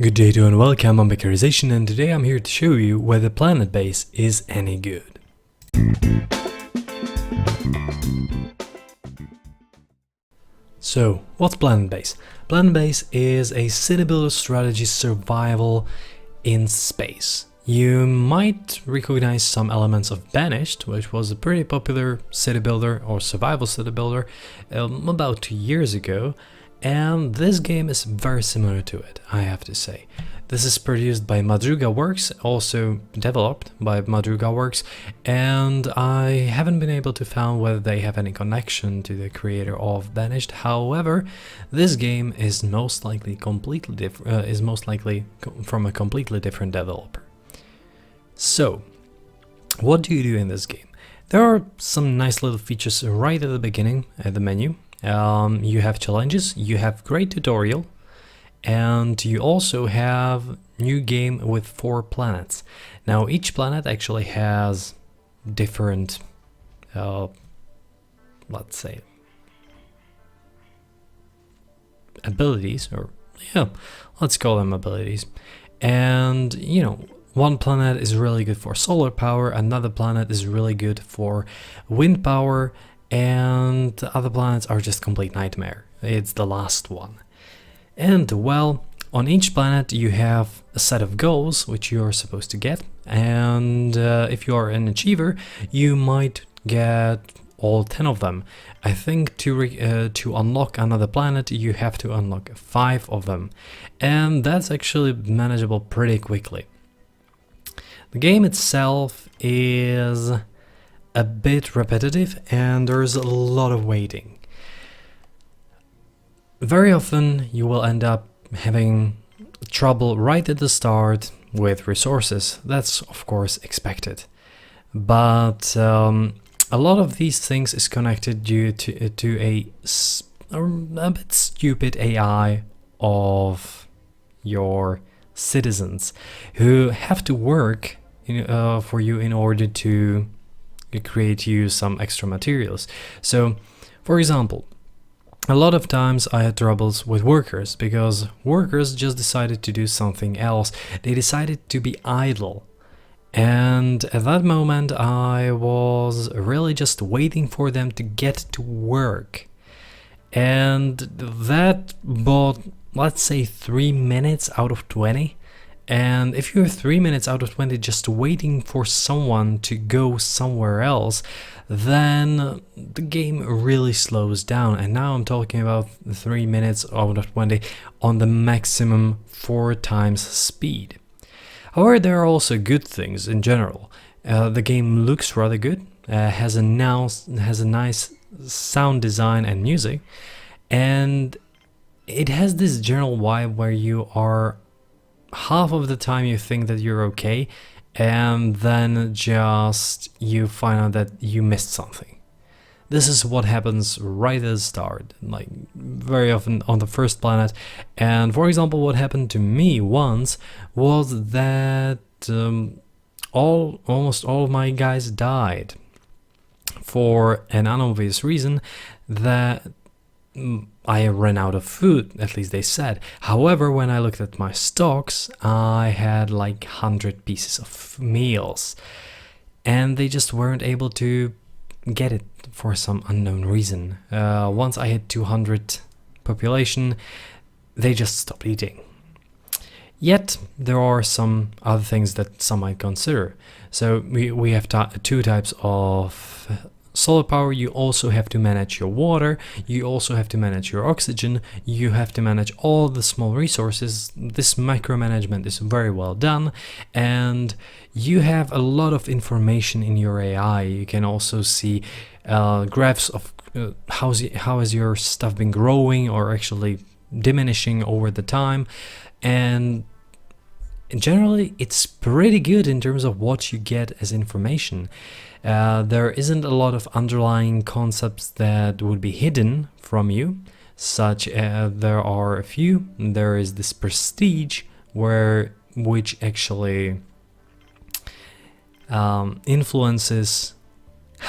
Good day to and welcome, I'm Beckerization, and today I'm here to show you whether Planetbase is any good. So, what's Planetbase? Planetbase is a city builder strategy survival in space. You might recognize some elements of Banished, which was a pretty popular city builder or survival city builder about 2 years ago. And this game is very similar to it, I have to say. This is produced by Madruga Works, also developed by Madruga Works, and I haven't been able to find whether they have any connection to the creator of Banished. However, this game is most likely completely different. Is most likely from a completely different developer. So, what do you do in this game? There are some nice little features right at the beginning at the menu. You have challenges, you have great tutorial, and you also have new game with 4 planets. Now each planet actually has different, let's say, abilities, or yeah, let's call them abilities. And you know, one planet is really good for solar power, another planet is really good for wind power, and the other planets are just complete nightmare. It's the last one. And well, on each planet you have a set of goals which you're supposed to get, and if you are an achiever you might get all 10 of them. I think to unlock another planet you have to unlock 5 of them, and that's actually manageable pretty quickly. The game itself is a bit repetitive and there's a lot of waiting. Very often you will end up having trouble right at the start with resources. That's of course expected, but a lot of these things is connected due to a bit stupid AI of your citizens who have to work for you in order to create you some extra materials. So for example, a lot of times I had troubles with workers because workers just decided to do something else. They decided to be idle, and at that moment I was really just waiting for them to get to work, and that bought, let's say, 3 minutes out of 20. And if you're 3 minutes out of 20 just waiting for someone to go somewhere else, then the game really slows down. And now I'm talking about 3 minutes out of 20 on the maximum 4 times speed. However, there are also good things in general. The game looks rather good, has a nice sound design and music, and it has this general vibe where you are half of the time you think that you're okay, and then just you find out that you missed something. This is what happens right at the start, like very often on the first planet. And for example, what happened to me once was that almost all of my guys died for an unobvious reason, that I ran out of food, at least they said. However, when I looked at my stocks, I had like 100 pieces of meals, and they just weren't able to get it for some unknown reason. Once I hit 200 population, they just stopped eating. Yet, there are some other things that some might consider. So we have 2 types of solar power. You also have to manage your water, you also have to manage your oxygen, you have to manage all the small resources. This micromanagement is very well done, and you have a lot of information in your AI. You can also see graphs of how has your stuff been growing or actually diminishing over the time, and generally it's pretty good in terms of what you get as information. There isn't a lot of underlying concepts that would be hidden from you, such as there are a few. There is this prestige which actually influences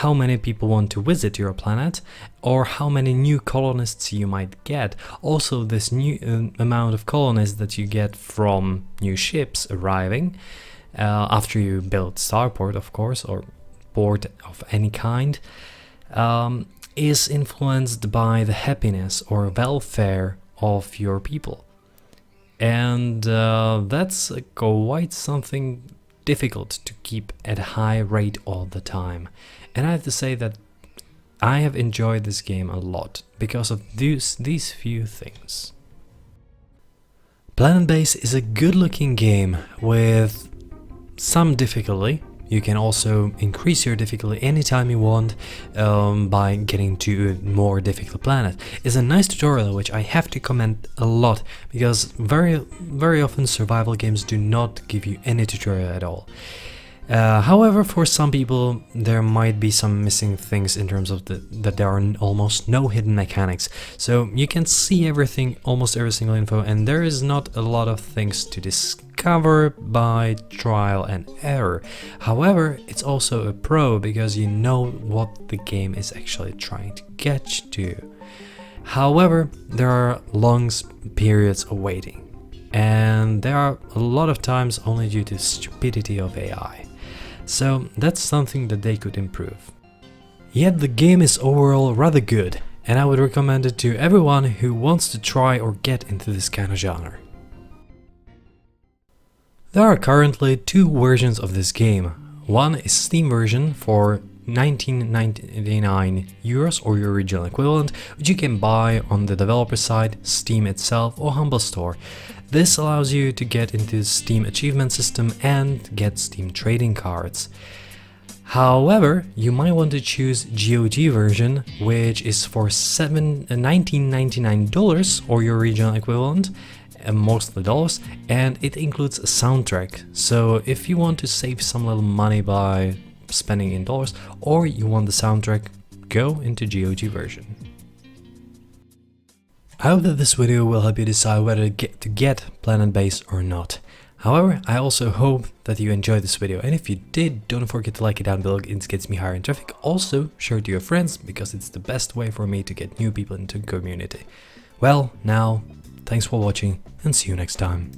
how many people want to visit your planet, or how many new colonists you might get. Also, this new amount of colonists that you get from new ships arriving after you build starport, of course, or port of any kind, is influenced by the happiness or welfare of your people. And that's quite something difficult to keep at a high rate all the time. And I have to say that I have enjoyed this game a lot because of these few things. Planetbase is a good looking game with some difficulty. You can also increase your difficulty anytime you want by getting to a more difficult planet. It's a nice tutorial which I have to commend a lot, because very often survival games do not give you any tutorial at all. However, for some people there might be some missing things in terms of that there are almost no hidden mechanics. So you can see everything, almost every single info, and there is not a lot of things to discover by trial and error. However, it's also a pro because you know what the game is actually trying to get to. However, there are long periods of waiting, and there are a lot of times only due to stupidity of AI. So that's something that they could improve. Yet the game is overall rather good, and I would recommend it to everyone who wants to try or get into this kind of genre. There are currently two versions of this game. One is Steam version for 19.99 euros, or your original equivalent, which you can buy on the developer side, Steam itself, or Humble Store. This allows you to get into the Steam achievement system and get Steam trading cards. However, you might want to choose GOG version, which is for $19.99 or your regional equivalent, mostly dollars, and it includes a soundtrack. So if you want to save some little money by spending in dollars, or you want the soundtrack, go into GOG version. I hope that this video will help you decide whether to get Planetbase or not. However, I also hope that you enjoyed this video, and if you did, don't forget to like it down below, it gets me higher in traffic. Also, share it to your friends, because it's the best way for me to get new people into the community. Well, now, thanks for watching, and see you next time.